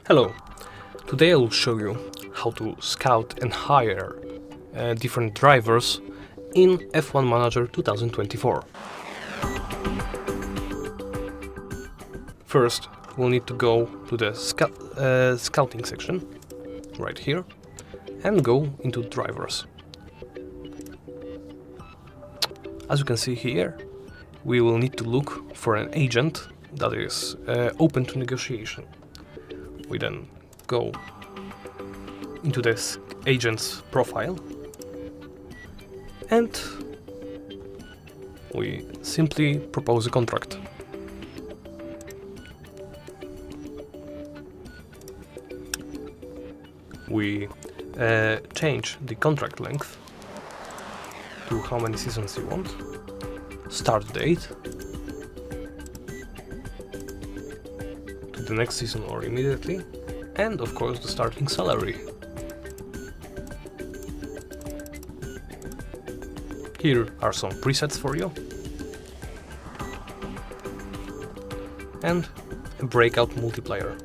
Hello, today I will show you how to scout and hire different drivers in F1 Manager 2024. First, we'll need to go to the scouting section, right here, and go into drivers. As you can see here, we will need to look for an agent that is open to negotiation. We then go into this agent's profile and we simply propose a contract. We change the contract length to how many seasons you want, start date, to the next season or immediately, and of course the starting salary. Here are some presets for you, and a breakout multiplier,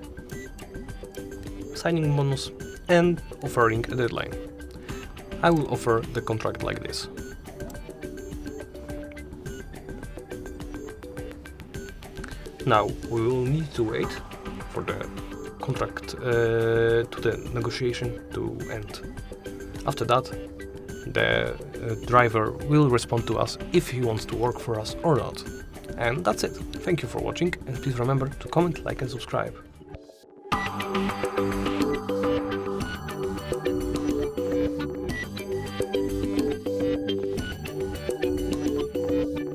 signing bonus, and offering a deadline. I will offer the contract like this. Now we will need to wait for the contract to the negotiation to end. After that, the driver will respond to us if he wants to work for us or not. And that's it. Thank you for watching, and please remember to comment, like and subscribe.